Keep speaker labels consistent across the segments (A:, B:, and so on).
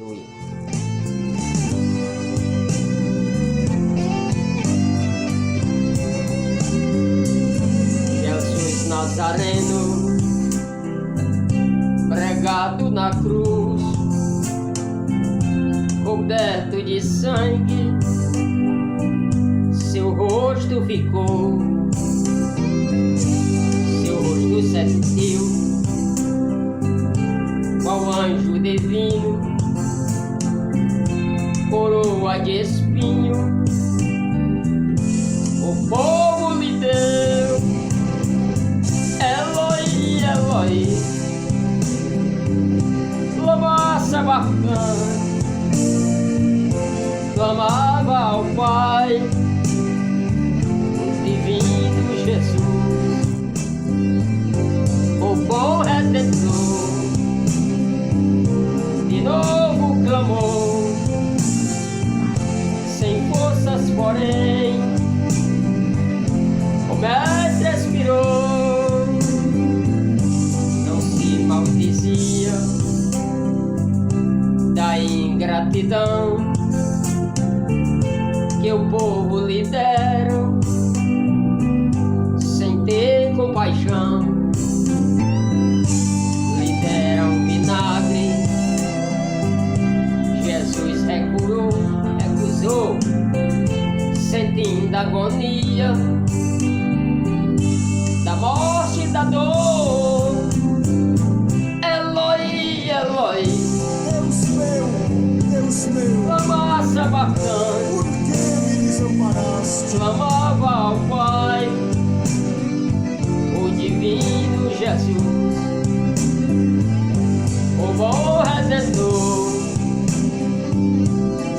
A: Aleluia. Jesus Nazareno, pregado na cruz, coberto de sangue, seu rosto ficou, seu rosto sentiu, qual anjo divino, coroa de espinho, o povo lhe deu. Eloi, Eloi, lama sabachthani, clamava ao Pai, o divino Jesus, o bom Redentor, de novo clamou, sem forças porém, o mestre expirou, não se maldizia da ingratidão que o povo lhe deram, sem ter compaixão, lhe deram vinagre, Jesus recusou, sentindo a agonia da morte e da dor. Eloi, Eloi,
B: Deus meu,
A: lama sabachthani,
B: por que me desamparaste?
A: clamava ao Pai, o divino Jesus, o bom Redentor,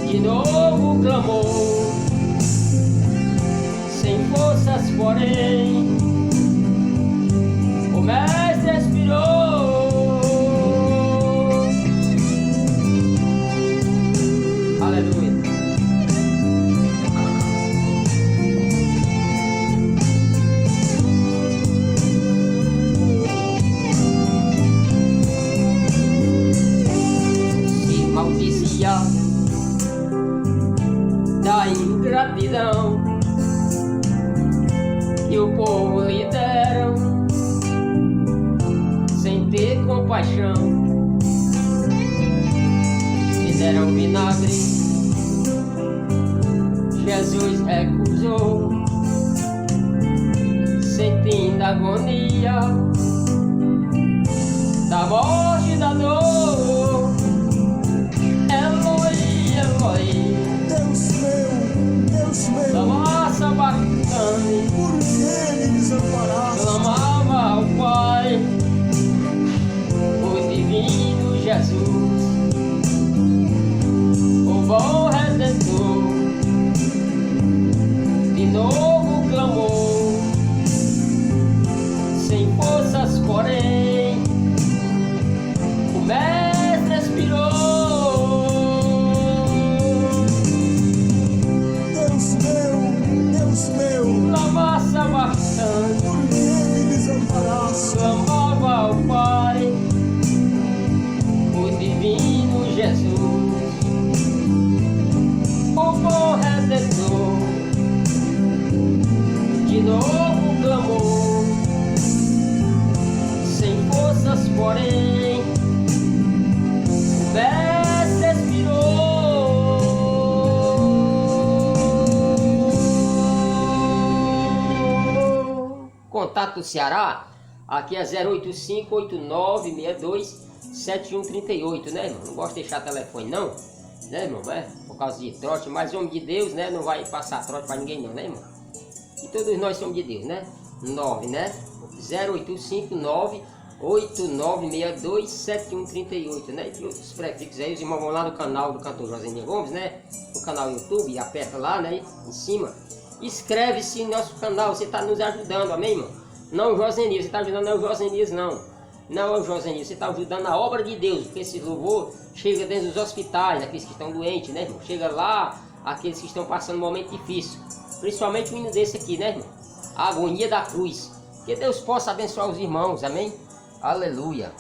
A: de novo clamou, sem forças porém, o mestre expirou. Aleluia. Se maldizia da ingratidão que o povo lhe deram, sem ter compaixão, lhe deram vinagre, Jesus recusou, sentindo a agonia da morte e da dor. Eloi, Eloi,
B: Deus meu,
A: lama sabachthani,
B: por que me desamparaste?
A: clamava ao Pai, o divino Jesus, o bom Redentor, de novo clamou, sem forças porém, o mestre expirou.
B: Deus meu,
A: Lama sabachthani,
B: por que me desamparaste?
A: clamava ao Pai, o divino Jesus, o bom Redentor, de novo clamou, sem forças porém, o mestre expirou. Contato do Ceará, aqui é 085-8962-7138, né, irmão? Não gosto de deixar telefone não, né, irmão? Por causa de trote, mas homem de Deus, né, não vai passar trote pra ninguém não, né, irmão? E todos nós somos de Deus, né? 9, né? 085-98962-7138, né? E outros prefixos aí, os irmãos vão lá no canal do cantor Josenir Gomes, né? No canal YouTube, e aperta lá, né? Em cima. Inscreve-se no nosso canal, você está nos ajudando, amém, irmão? Não o Josenir, você está ajudando, não é o Josenir, não. Não é o Josenir, você está ajudando a obra de Deus, porque esse louvor chega dentro dos hospitais, aqueles que estão doentes, né, irmão? Chega lá, aqueles que estão passando um momento difícil. Principalmente um hino desse aqui, né, irmão? A agonia da cruz. Que Deus possa abençoar os irmãos, amém? Aleluia.